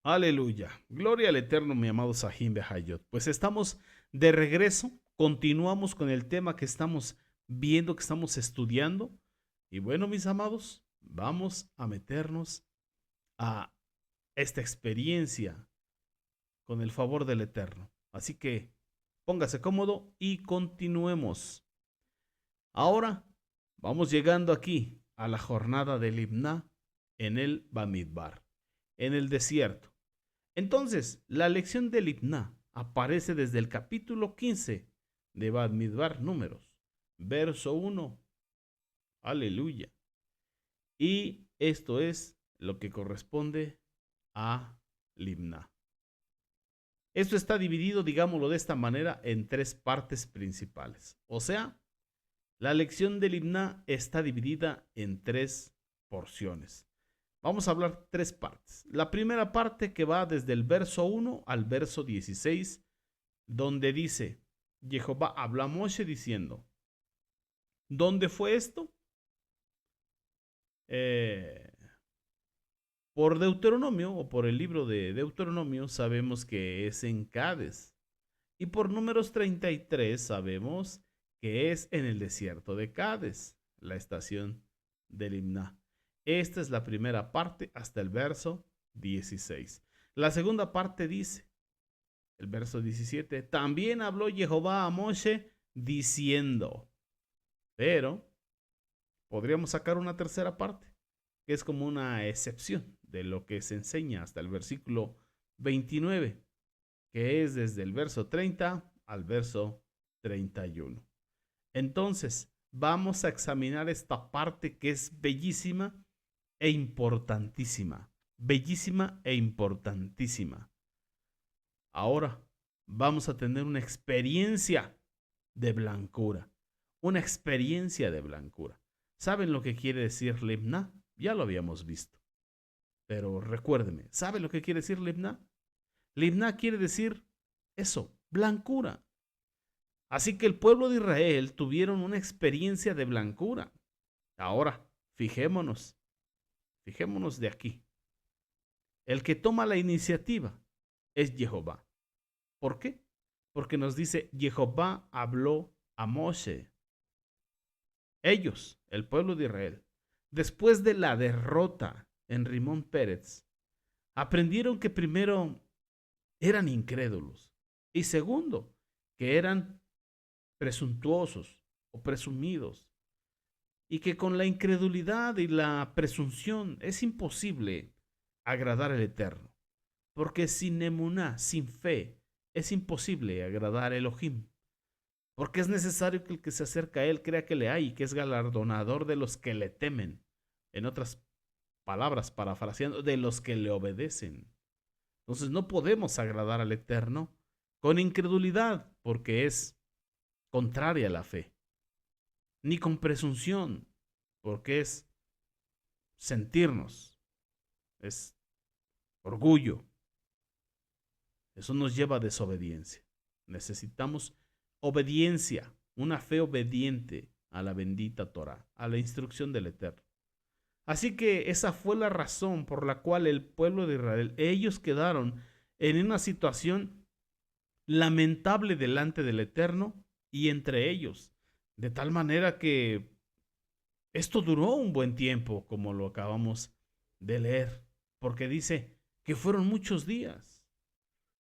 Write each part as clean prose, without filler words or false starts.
Aleluya. Gloria al Eterno, mi amado Sahim Behayot. Pues estamos de regreso. Continuamos con el tema que estamos viendo, que estamos estudiando. Y bueno, mis amados, vamos a meternos a esta experiencia con el favor del Eterno. Así que póngase cómodo y continuemos. Ahora vamos llegando aquí a la jornada del Himná en el Bamidbar, en el desierto. Entonces, la lección del Himná aparece desde el capítulo 15 de Bamidbar Números, verso 1. Aleluya. Y esto es lo que corresponde a Limná. Esto está dividido, digámoslo de esta manera, en tres partes principales. O sea, la lección del Himná está dividida en tres porciones. Vamos a hablar tres partes. La primera parte que va desde el verso 1 al verso 16, donde dice, Jehová habla a Moshe diciendo, ¿dónde fue esto? Eh, por Deuteronomio o por el libro de Deuteronomio sabemos que es en Cades. Y por números 33 sabemos que es en el desierto de Cades, la estación del Himná. Esta es la primera parte hasta el verso 16. La segunda parte dice, el verso 17, también habló Jehová a Moshe diciendo, pero podríamos sacar una tercera parte, que es como una excepción de lo que se enseña hasta el versículo 29, que es desde el verso 30 al verso 31. Entonces, vamos a examinar esta parte que es bellísima e importantísima. Bellísima e importantísima. Ahora vamos a tener una experiencia de blancura. Una experiencia de blancura. ¿Saben lo que quiere decir Limna? Ya lo habíamos visto. Pero recuérdeme, ¿sabe lo que quiere decir Limna? Limna quiere decir eso, blancura. Así que el pueblo de Israel tuvieron una experiencia de blancura. Ahora, fijémonos de aquí. El que toma la iniciativa es Jehová. ¿Por qué? Porque nos dice, Jehová habló a Moshe. Ellos, el pueblo de Israel, después de la derrota en Rimón Pérez, aprendieron que primero eran incrédulos y segundo, que eran presuntuosos o presumidos y que con la incredulidad y la presunción es imposible agradar al Eterno, porque sin emuná, sin fe, es imposible agradar a Elohim, porque es necesario que el que se acerca a él crea que le hay y que es galardonador de los que le temen. En otras palabras, parafraseando, de los que le obedecen. Entonces no podemos agradar al Eterno con incredulidad, porque es contraria a la fe, ni con presunción, porque es sentirnos, es orgullo. Eso nos lleva a desobediencia. Necesitamos obediencia, una fe obediente a la bendita Torah, a la instrucción del Eterno. Así que esa fue la razón por la cual el pueblo de Israel, ellos quedaron en una situación lamentable delante del Eterno y entre ellos, de tal manera que esto duró un buen tiempo, como lo acabamos de leer, porque dice que fueron muchos días,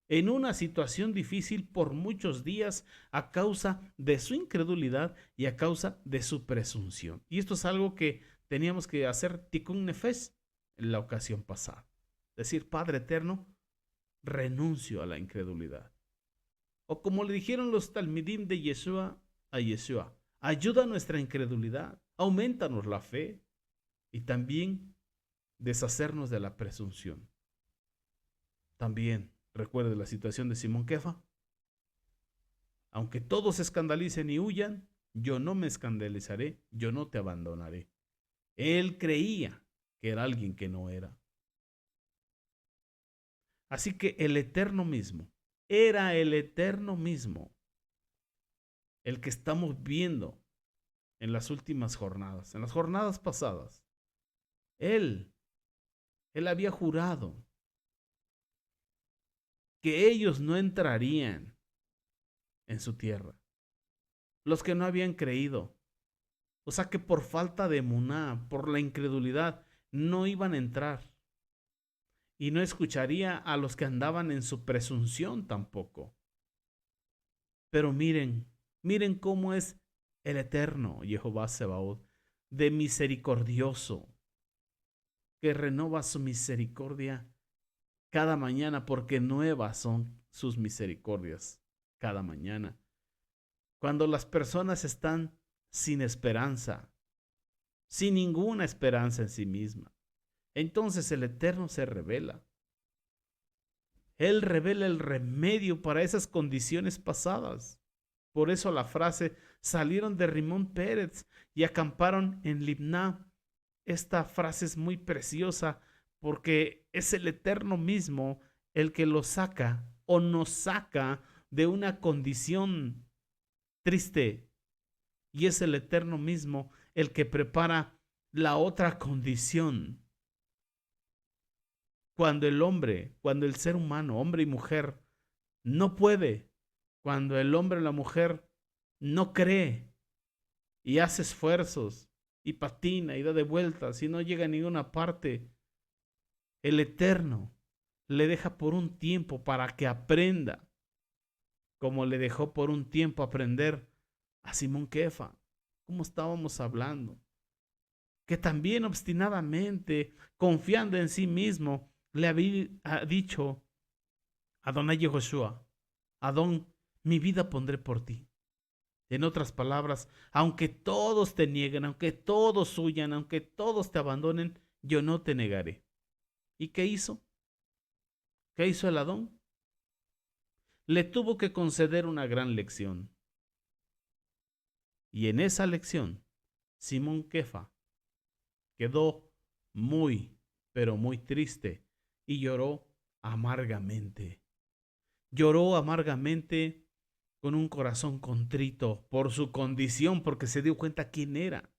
en una situación difícil por muchos días a causa de su incredulidad y a causa de su presunción. Y esto es algo que teníamos que hacer tikkun nefesh en la ocasión pasada. Decir, Padre eterno, renuncio a la incredulidad. O como le dijeron los talmidim de Yeshua a Yeshua, ayuda a nuestra incredulidad, aumentanos la fe y también deshacernos de la presunción. También recuerde la situación de Simón Kefa. Aunque todos se escandalicen y huyan, yo no me escandalizaré, yo no te abandonaré. Él creía que era alguien que no era. Así que el Eterno mismo, era el Eterno mismo, el que estamos viendo en las últimas jornadas, en las jornadas pasadas. Él, él había jurado que ellos no entrarían en su tierra. Los que no habían creído. O sea que por falta de emuná, por la incredulidad, no iban a entrar. Y no escucharía a los que andaban en su presunción tampoco. Pero miren cómo es el eterno Jehová Sebaot, de misericordioso, que renova su misericordia cada mañana, porque nuevas son sus misericordias cada mañana. Cuando las personas están sin esperanza, sin ninguna esperanza en sí misma, entonces el Eterno se revela. Él revela el remedio para esas condiciones pasadas. Por eso la frase, salieron de Rimón Pérez y acamparon en Libná. Esta frase es muy preciosa porque es el Eterno mismo el que lo saca o nos saca de una condición triste. Y es el Eterno mismo el que prepara la otra condición. Cuando el ser humano, hombre y mujer, no puede, cuando el hombre o la mujer no cree y hace esfuerzos y patina y da de vueltas y no llega a ninguna parte, el Eterno le deja por un tiempo para que aprenda, como le dejó por un tiempo aprender a Simón Kefa, como estábamos hablando, que también obstinadamente, confiando en sí mismo, le había dicho a Adonai Yehoshua, Adón, mi vida pondré por ti. En otras palabras, aunque todos te nieguen, aunque todos huyan, aunque todos te abandonen, yo no te negaré. ¿Y qué hizo? ¿Qué hizo el Adón? Le tuvo que conceder una gran lección. Y en esa lección, Simón Kefa quedó muy, pero muy triste y lloró amargamente. Lloró amargamente con un corazón contrito por su condición, porque se dio cuenta quién era.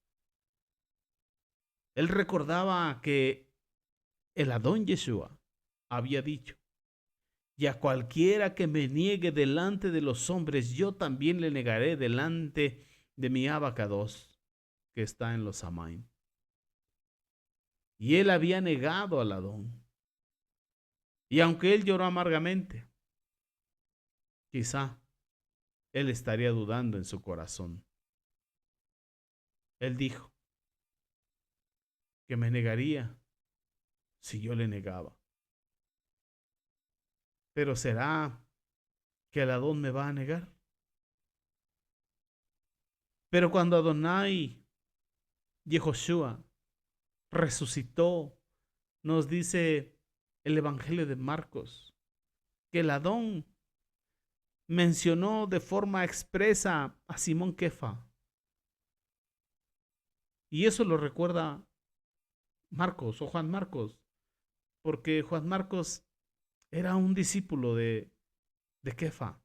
Él recordaba que el Adón Yeshua había dicho, y a cualquiera que me niegue delante de los hombres, yo también le negaré delante de mi Abacados, que está en los Amaim. Y él había negado al Adón. Y aunque él lloró amargamente, quizá él estaría dudando en su corazón. Él dijo que me negaría si yo le negaba. Pero ¿será que el Adón me va a negar? Pero cuando Adonai Yehoshua resucitó, nos dice el Evangelio de Marcos, que el Adón mencionó de forma expresa a Simón Kefa. Y eso lo recuerda Marcos o Juan Marcos, porque Juan Marcos era un discípulo de Kefa.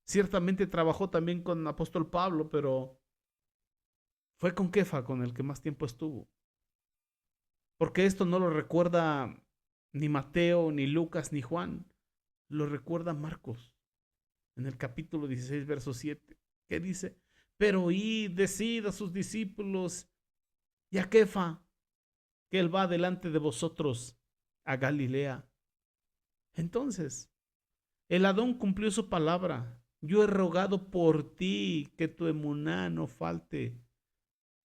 Ciertamente trabajó también con el apóstol Pablo, pero fue con Kefa con el que más tiempo estuvo. Porque esto no lo recuerda ni Mateo, ni Lucas, ni Juan. Lo recuerda Marcos en el capítulo 16, verso 7, que dice, pero id, decid a sus discípulos y a Kefa, que él va delante de vosotros a Galilea. Entonces, el Adón cumplió su palabra. Yo he rogado por ti que tu emuná no falte.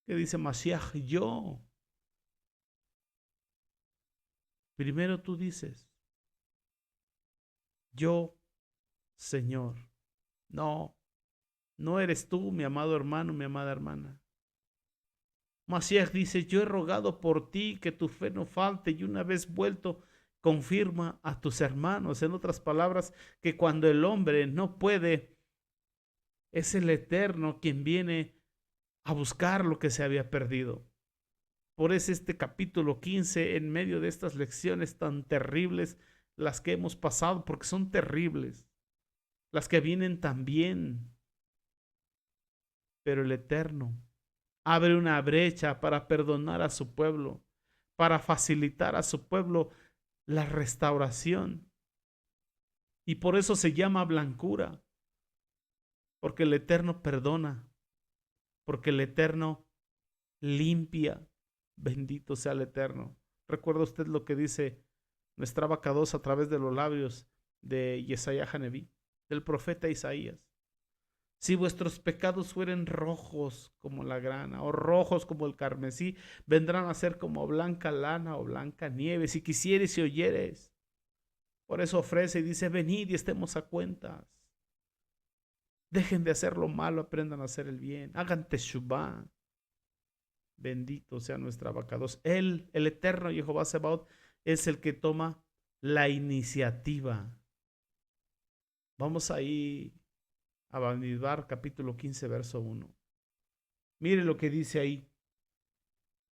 ¿Qué dice Mashiach? Yo. Primero tú dices, yo, Señor. No, no eres tú, mi amado hermano, mi amada hermana. Mashiach dice, yo he rogado por ti que tu fe no falte y una vez vuelto, confirma a tus hermanos. En otras palabras, que cuando el hombre no puede, es el Eterno quien viene a buscar lo que se había perdido. Por eso este capítulo 15, en medio de estas lecciones tan terribles, las que hemos pasado, porque son terribles, las que vienen también, pero el Eterno abre una brecha para perdonar a su pueblo, para facilitar a su pueblo la restauración. Y por eso se llama blancura, porque el Eterno perdona, porque el Eterno limpia. Bendito sea el Eterno. ¿Recuerda usted lo que dice nuestra Abacados a través de los labios de Yesaya Haneví, del profeta Isaías? Si vuestros pecados fueren rojos como la grana o rojos como el carmesí, vendrán a ser como blanca lana o blanca nieve, si quisieres y oyeres. Por eso ofrece y dice, venid y estemos a cuentas. Dejen de hacer lo malo, aprendan a hacer el bien. Hagan teshuvá. Bendito sea nuestra Abacados. Él, el eterno Jehová Sebaot, es el que toma la iniciativa. Vamos ahí a Bamidbar, capítulo 15, verso 1. Mire lo que dice ahí.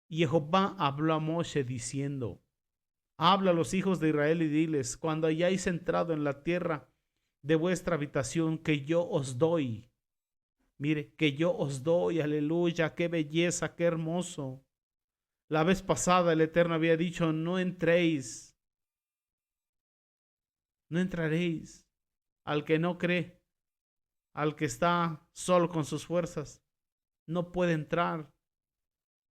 Y Jehová habló a Moshe diciendo, habla a los hijos de Israel y diles, cuando hayáis entrado en la tierra de vuestra habitación que yo os doy. Mire, que yo os doy, aleluya, qué belleza, qué hermoso. La vez pasada el Eterno había dicho, no entréis, no entraréis. Al que no cree, al que está solo con sus fuerzas, no puede entrar.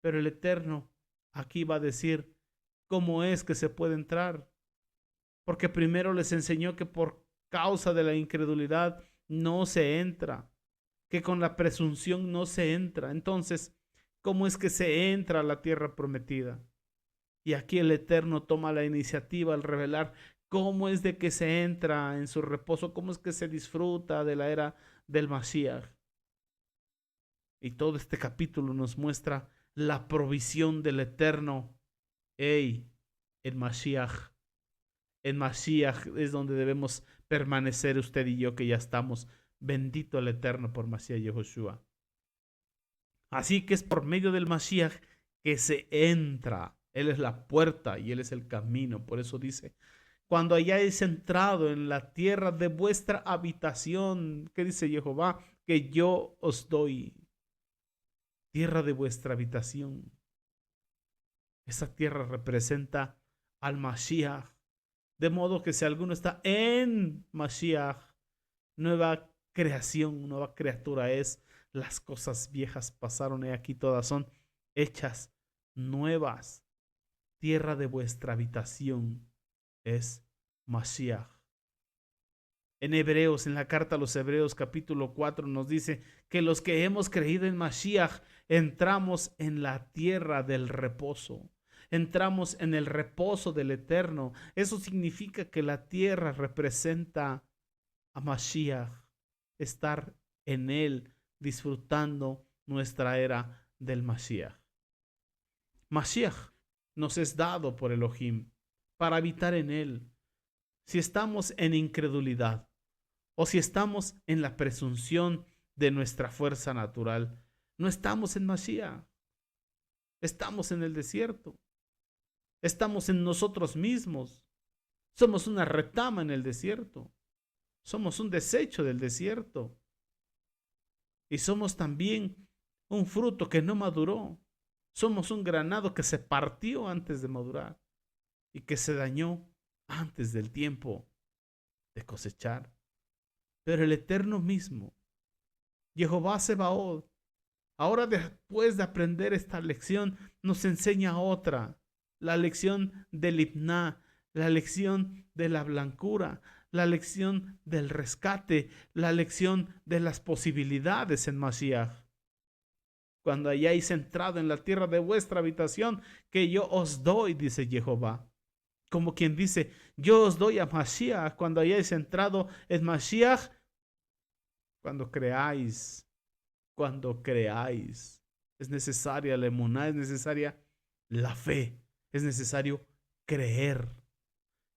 Pero el Eterno aquí va a decir cómo es que se puede entrar. Porque primero les enseñó que por causa de la incredulidad no se entra, que con la presunción no se entra. Entonces, ¿cómo es que se entra a la tierra prometida? Y aquí el Eterno toma la iniciativa al revelar cómo es de que se entra en su reposo, cómo es que se disfruta de la era del Mashiach. Y todo este capítulo nos muestra la provisión del Eterno. ¡Ey! El Mashiach. En Mashiach es donde debemos permanecer usted y yo que ya estamos. Bendito el Eterno por Mashiach Yehoshua. Así que es por medio del Mashiach que se entra. Él es la puerta y Él es el camino. Por eso dice, cuando hayáis entrado en la tierra de vuestra habitación, ¿qué dice Jehová? Que yo os doy. Tierra de vuestra habitación. Esa tierra representa al Mashiach. De modo que si alguno está en Mashiach, nueva creación, nueva criatura es. Las cosas viejas pasaron y aquí todas son hechas nuevas. Tierra de vuestra habitación es Mashiach. En Hebreos, en la carta a los Hebreos capítulo 4 nos dice que los que hemos creído en Mashiach entramos en la tierra del reposo. Entramos en el reposo del Eterno. Eso significa que la tierra representa a Mashiach, estar en él, disfrutando nuestra era del Mashiach. Mashiach nos es dado por Elohim para habitar en él. Si estamos en incredulidad o si estamos en la presunción de nuestra fuerza natural, no estamos en Mashiach. Estamos en el desierto. Estamos en nosotros mismos. Somos una retama en el desierto. Somos un desecho del desierto. Y somos también un fruto que no maduró. Somos un granado que se partió antes de madurar y que se dañó antes del tiempo de cosechar. Pero el Eterno mismo, Jehová Sebaot, ahora después de aprender esta lección, nos enseña otra. La lección del himná, la lección de la blancura, la lección del rescate, la lección de las posibilidades en Mashiach. Cuando hayáis entrado en la tierra de vuestra habitación, que yo os doy, dice Jehová. Como quien dice, yo os doy a Mashiach cuando hayáis entrado en Mashiach, cuando creáis, es necesaria la emuná, es necesaria la fe. Es necesario creer.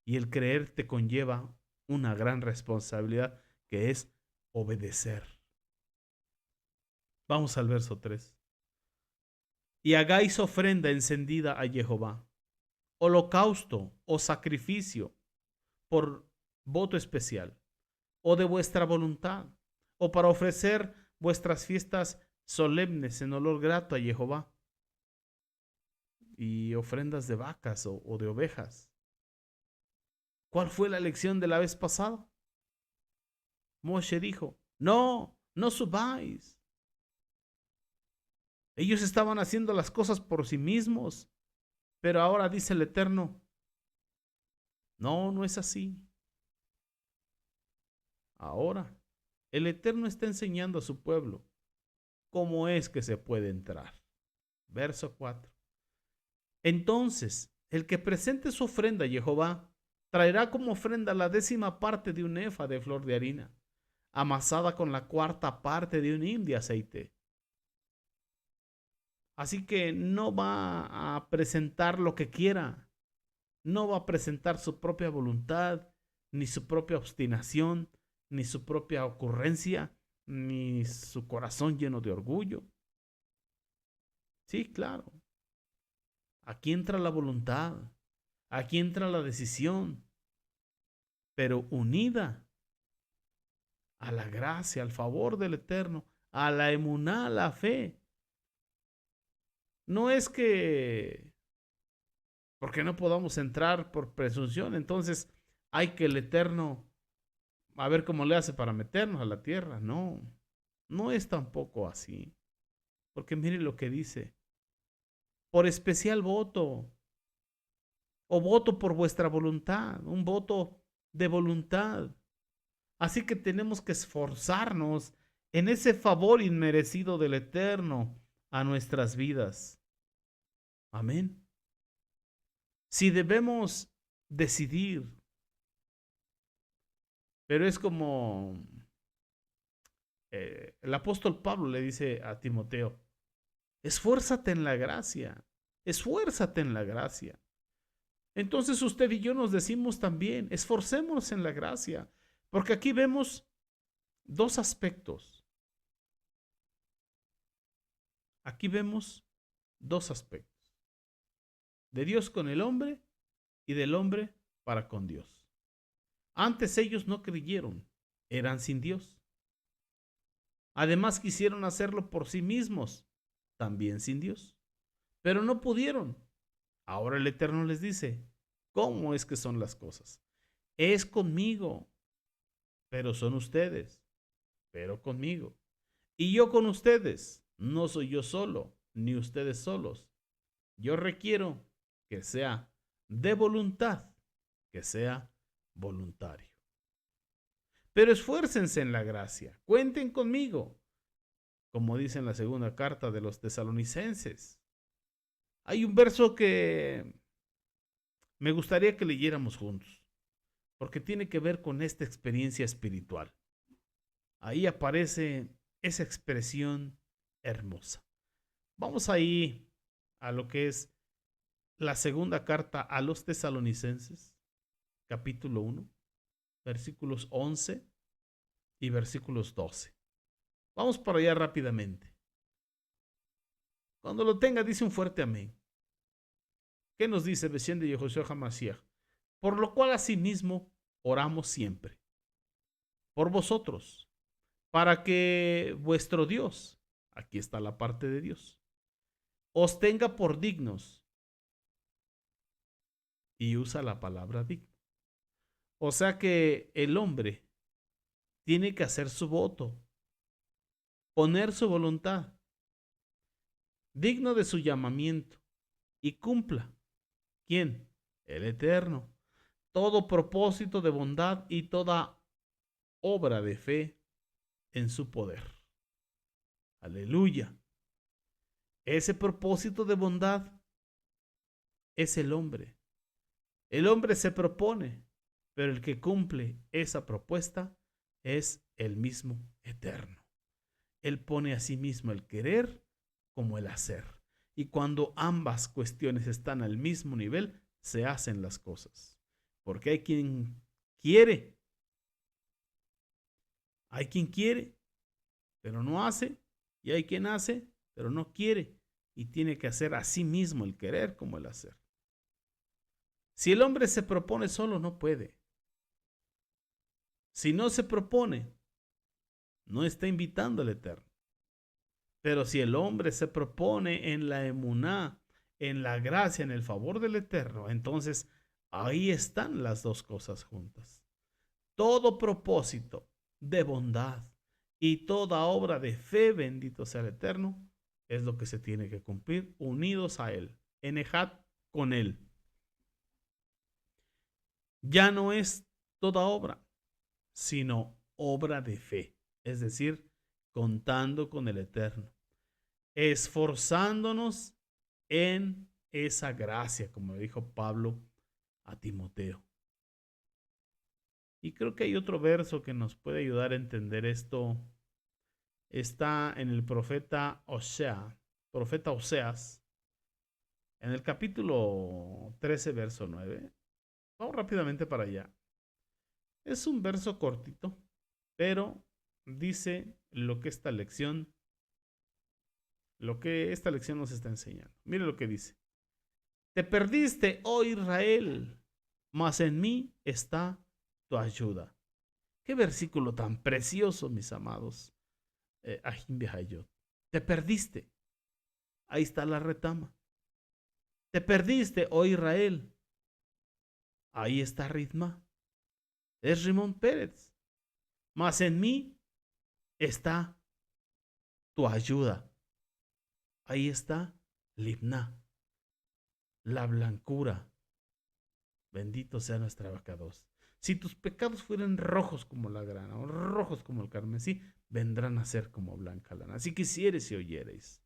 Y el creer te conlleva una gran responsabilidad que es obedecer. Vamos al verso 3. Y hagáis ofrenda encendida a Jehová, holocausto o sacrificio por voto especial, o de vuestra voluntad, o para ofrecer vuestras fiestas solemnes en olor grato a Jehová. Y ofrendas de vacas o de ovejas. ¿Cuál fue la lección de la vez pasada? Moshe dijo, no, no subáis. Ellos estaban haciendo las cosas por sí mismos, pero ahora dice el Eterno, no, no es así. Ahora, el Eterno está enseñando a su pueblo cómo es que se puede entrar. Verso 4. Entonces, el que presente su ofrenda a Jehová, traerá como ofrenda la 10ª parte de un efa de flor de harina, amasada con la 4ª parte de un hin de aceite. Así que no va a presentar lo que quiera, no va a presentar su propia voluntad, ni su propia obstinación, ni su propia ocurrencia, ni su corazón lleno de orgullo. Sí, claro. Aquí entra la voluntad, aquí entra la decisión, pero unida a la gracia, al favor del Eterno, a la emuná, a la fe. No es que porque no podamos entrar por presunción, entonces hay que el Eterno a ver cómo le hace para meternos a la tierra. No, no es tampoco así. Porque mire lo que dice, por especial voto, o voto por vuestra voluntad, un voto de voluntad. Así que tenemos que esforzarnos en ese favor inmerecido del Eterno a nuestras vidas. Amén. Si debemos decidir, pero es como el apóstol Pablo le dice a Timoteo, esfuérzate en la gracia, esfuérzate en la gracia. Entonces usted y yo nos decimos también, esforcémonos en la gracia, porque aquí vemos dos aspectos. Aquí vemos dos aspectos. De Dios con el hombre y del hombre para con Dios. Antes ellos no creyeron, eran sin Dios. Además quisieron hacerlo por sí mismos, también sin Dios. Pero no pudieron. Ahora el Eterno les dice, ¿cómo es que son las cosas? Es conmigo, pero son ustedes, pero conmigo. Y yo con ustedes, no soy yo solo, ni ustedes solos. Yo requiero que sea de voluntad, que sea voluntario. Pero esfuércense en la gracia, cuenten conmigo, como dice en la 2ª carta de los Tesalonicenses. Hay un verso que me gustaría que leyéramos juntos, porque tiene que ver con esta experiencia espiritual. Ahí aparece esa expresión hermosa. Vamos ahí a lo que es la 2ª carta a los Tesalonicenses, capítulo 1, versículos 11 y versículos 12. Vamos para allá rápidamente. Cuando lo tenga, dice un fuerte amén. ¿Qué nos dice Beshem de Yehoshua HaMashiach? Por lo cual asimismo oramos siempre por vosotros, para que vuestro Dios, aquí está la parte de Dios, os tenga por dignos. Y usa la palabra digno. O sea que el hombre tiene que hacer su voto, poner su voluntad, digno de su llamamiento, y cumpla. ¿Quién? El Eterno. Todo propósito de bondad y toda obra de fe en su poder. Aleluya. Ese propósito de bondad es el hombre. El hombre se propone, pero el que cumple esa propuesta es el mismo Eterno. Él pone a sí mismo el querer como el hacer. Y cuando ambas cuestiones están al mismo nivel, se hacen las cosas. Porque hay quien quiere, pero no hace, y hay quien hace, pero no quiere, y tiene que hacer a sí mismo el querer como el hacer. Si el hombre se propone solo, no puede. Si no se propone, no está invitando al Eterno. Pero si el hombre se propone en la emuná, en la gracia, en el favor del Eterno, entonces ahí están las dos cosas juntas. Todo propósito de bondad y toda obra de fe, bendito sea el Eterno, es lo que se tiene que cumplir unidos a Él, en Ejad con Él. Ya no es toda obra, sino obra de fe, es decir, contando con el Eterno, esforzándonos en esa gracia, como dijo Pablo a Timoteo. Y creo que hay otro verso que nos puede ayudar a entender esto. Está en el profeta Oseas, en el capítulo 13, verso 9. Vamos rápidamente para allá. Es un verso cortito, pero dice lo que esta lección nos está enseñando. Mire lo que dice. Te perdiste, oh Israel, mas en mí está tu ayuda. Qué versículo tan precioso, mis amados. Ahim Behayot. Te perdiste. Ahí está la retama. Te perdiste, oh Israel. Ahí está Ritma. Es Rimón Pérez. Mas en mí está tu ayuda. Ahí está Libna, la blancura. Bendito sea nuestra abacados. Si tus pecados fueran rojos como la grana o rojos como el carmesí, vendrán a ser como blanca lana. Si quisieres y oyereis,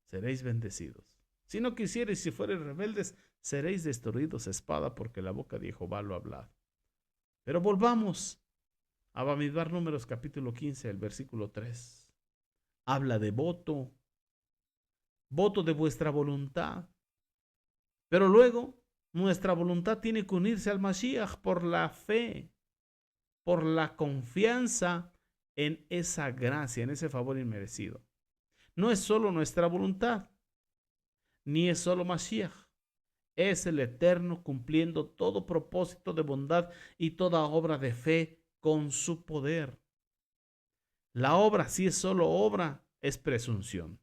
seréis bendecidos. Si no quisiereis, si fuereis rebeldes, seréis destruidos a espada, porque la boca de Jehová lo ha hablado. Pero volvamos a Bamidbar Números capítulo 15, el versículo 3. Habla de voto de vuestra voluntad. Pero luego, nuestra voluntad tiene que unirse al Mashiach por la fe, por la confianza en esa gracia, en ese favor inmerecido. No es solo nuestra voluntad, ni es solo Mashiach. Es el Eterno cumpliendo todo propósito de bondad y toda obra de fe con su poder. La obra, si es solo obra, es presunción.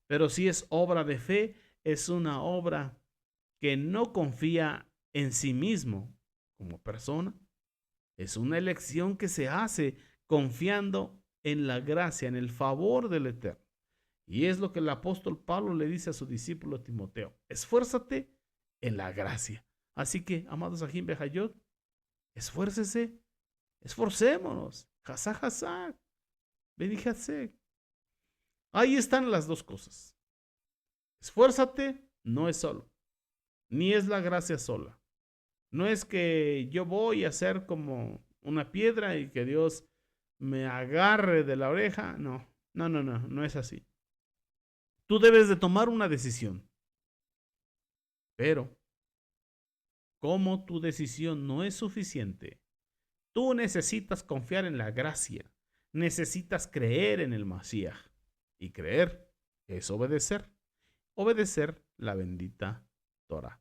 Pero si es obra de fe, es una obra que no confía en sí mismo como persona. Es una elección que se hace confiando en la gracia, en el favor del Eterno. Y es lo que el apóstol Pablo le dice a su discípulo Timoteo. Esfuérzate en la gracia. Así que, amados Ajim Behayot, esfuércese, esforcémonos. Hazak, hazak, benijasek. Ahí están las dos cosas. Esfuérzate, no es solo, ni es la gracia sola. No es que yo voy a ser como una piedra y que Dios me agarre de la oreja. No, no, no, no, no es así. Tú debes de tomar una decisión. Pero, como tu decisión no es suficiente, tú necesitas confiar en la gracia. Necesitas creer en el Mashiach. Y creer es obedecer. Obedecer la bendita Torah.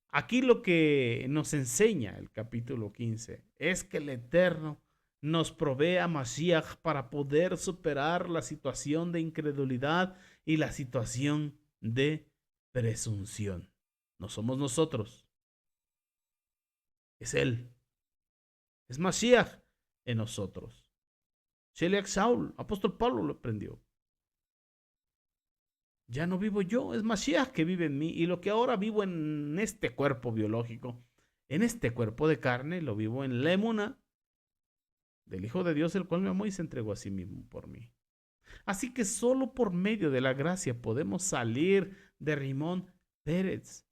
Aquí lo que nos enseña el capítulo 15 es que el Eterno nos provee a Mashiach para poder superar la situación de incredulidad y la situación de presunción. No somos nosotros, es Él. Es Mashiach en nosotros. Sheliach Saul, apóstol Pablo lo aprendió. Ya no vivo yo, es Mashiach que vive en mí. Y lo que ahora vivo en este cuerpo biológico, en este cuerpo de carne, lo vivo en la emuna del Hijo de Dios, el cual me amó y se entregó a sí mismo por mí. Así que solo por medio de la gracia podemos salir de Rimón Pérez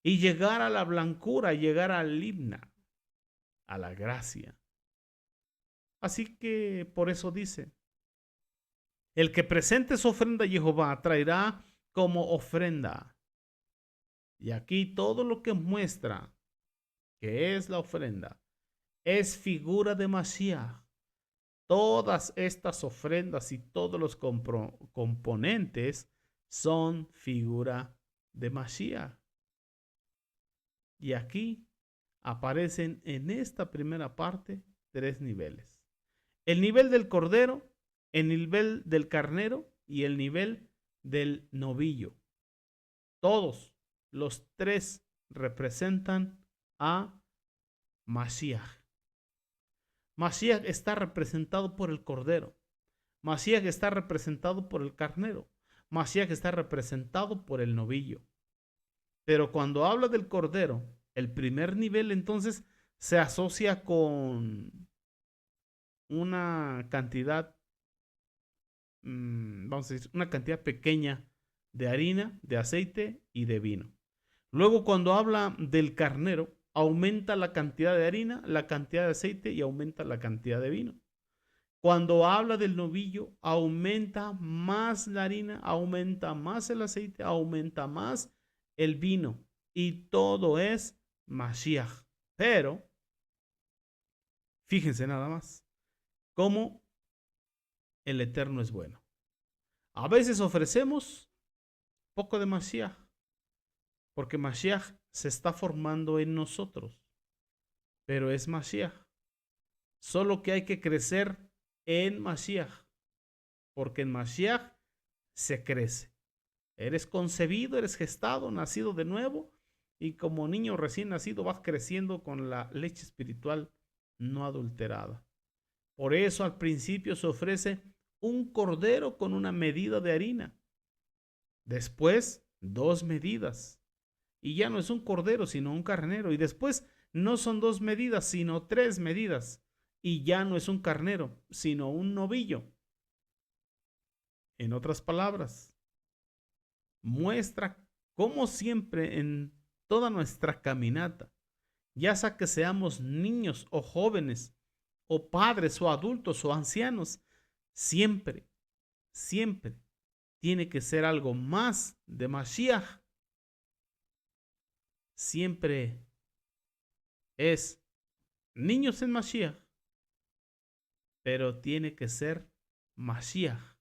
y llegar a la blancura, llegar al himna, a la gracia. Así que por eso dice, el que presente su ofrenda a Jehová traerá como ofrenda. Y aquí todo lo que muestra que es la ofrenda es figura de Mashiach. Todas estas ofrendas y todos los componentes son figura de Mashiach. Y aquí aparecen en esta primera parte 3 niveles. El nivel del cordero, el nivel del carnero y el nivel del novillo. Todos los 3 representan a Mashiach. Mashiach está representado por el Cordero. Mashiach está representado por el carnero. Mashiach está representado por el novillo. Pero cuando habla del Cordero, el primer nivel entonces se asocia con una cantidad, vamos a decir, una cantidad pequeña de harina, de aceite y de vino. Luego, cuando habla del carnero, aumenta la cantidad de harina, la cantidad de aceite y aumenta la cantidad de vino. Cuando habla del novillo, aumenta más la harina, aumenta más el aceite, aumenta más el vino. Y todo es Mashiach. Pero, fíjense nada más, cómo el Eterno es bueno. A veces ofrecemos poco de Mashiach, porque Mashiach se está formando en nosotros, pero es Mashiach. Solo que hay que crecer en Mashiach, porque en Mashiach se crece. Eres concebido, eres gestado, nacido de nuevo, y como niño recién nacido vas creciendo con la leche espiritual no adulterada. Por eso al principio se ofrece un cordero con una medida de harina. Después, 2 medidas. Y ya no es un cordero, sino un carnero. Y después no son 2 medidas, sino 3 medidas. Y ya no es un carnero, sino un novillo. En otras palabras, muestra cómo siempre en toda nuestra caminata, ya sea que seamos niños o jóvenes, o padres o adultos o ancianos, siempre, siempre tiene que ser algo más de Mashiach. Siempre es niños en Mashiach, pero tiene que ser Mashiach.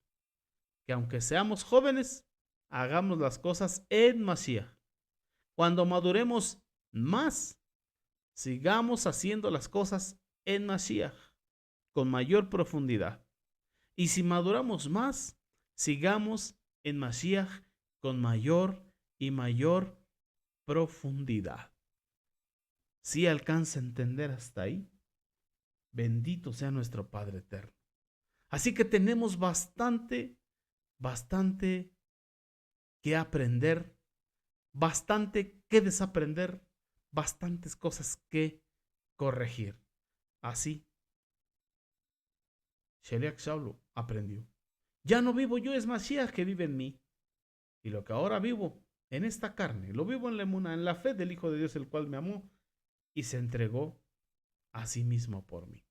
Que aunque seamos jóvenes, hagamos las cosas en Mashiach. Cuando maduremos más, sigamos haciendo las cosas en Mashiach, con mayor profundidad. Y si maduramos más, sigamos en Mashiach con mayor y mayor profundidad. Si alcanza a entender hasta ahí, bendito sea nuestro Padre eterno. Así que tenemos bastante que aprender, bastante que desaprender, bastantes cosas que corregir. Así, Sheliach Shaulu aprendió. Ya no vivo yo, es Mashiach que vive en mí. Y lo que ahora vivo en esta carne, lo vivo en la emuná, en la fe del Hijo de Dios, el cual me amó y se entregó a sí mismo por mí.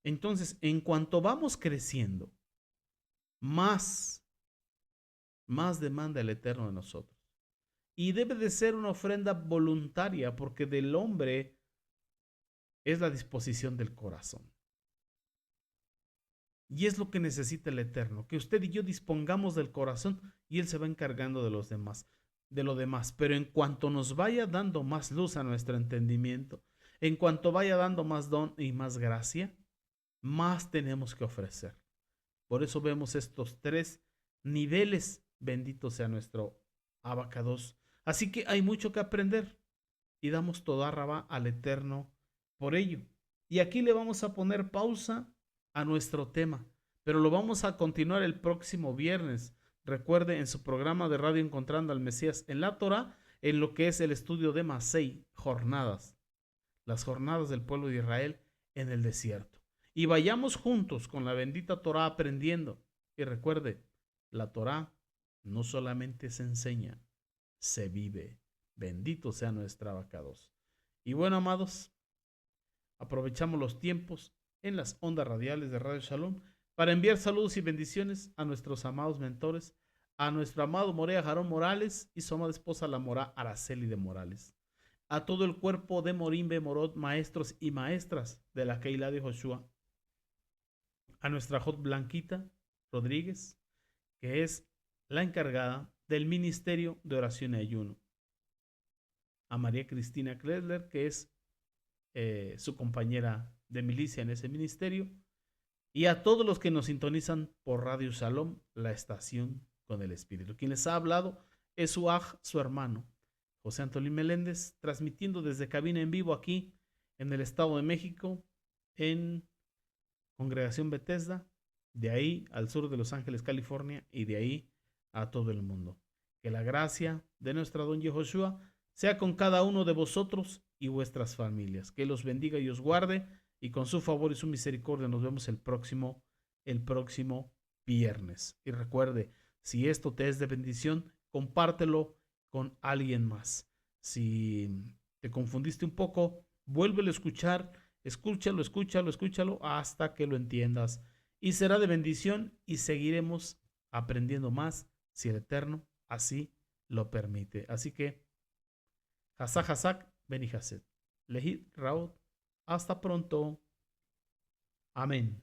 Entonces, en cuanto vamos creciendo, más demanda el Eterno de nosotros. Y debe de ser una ofrenda voluntaria, porque del hombre es la disposición del corazón. Y es lo que necesita el Eterno, que usted y yo dispongamos del corazón y Él se va encargando de los demás, de lo demás. Pero en cuanto nos vaya dando más luz a nuestro entendimiento, en cuanto vaya dando más don y más gracia, más tenemos que ofrecer. Por eso vemos estos 3 niveles. Bendito sea nuestro Abacados. Así que hay mucho que aprender y damos toda Rabá al Eterno por ello. Y aquí le vamos a poner pausa a nuestro tema, pero lo vamos a continuar el próximo viernes. Recuerde, en su programa de radio Encontrando al Mesías en la Torá, en lo que es el estudio de Masei, jornadas, las jornadas del pueblo de Israel en el desierto. Y vayamos juntos con la bendita Torá aprendiendo. Y recuerde, la Torá no solamente se enseña, se vive. Bendito sea nuestra Abacados. Y bueno, amados, aprovechamos los tiempos en las ondas radiales de Radio Shalom para enviar saludos y bendiciones a nuestros amados mentores, a nuestro amado Morea Jarón Morales y su amada esposa la Morá Araceli de Morales, a todo el cuerpo de Morimbe Morot, maestros y maestras de la Keilah de Joshua, a nuestra Jot Blanquita Rodríguez, que es la encargada del Ministerio de Oración y Ayuno, a María Cristina Kledler, que es su compañera de milicia en ese ministerio, y a todos los que nos sintonizan por Radio Shalom, la estación con el Espíritu. Quien les ha hablado es su hermano, José Antolín Meléndez, transmitiendo desde cabina en vivo aquí en el Estado de México, en Congregación Bethesda, de ahí al sur de Los Ángeles, California, y de ahí a todo el mundo. Que la gracia de nuestra don Yehoshua sea con cada uno de vosotros y vuestras familias. Que los bendiga y os guarde, y con su favor y su misericordia nos vemos el próximo viernes. Y recuerde, si esto te es de bendición, compártelo con alguien más. Si te confundiste un poco, vuélvelo a escuchar, escúchalo hasta que lo entiendas. Y será de bendición y seguiremos aprendiendo más si el Eterno así lo permite. Así que, Hazak Hazak Ben Haset. Lehi Raot. Hasta pronto. Amén.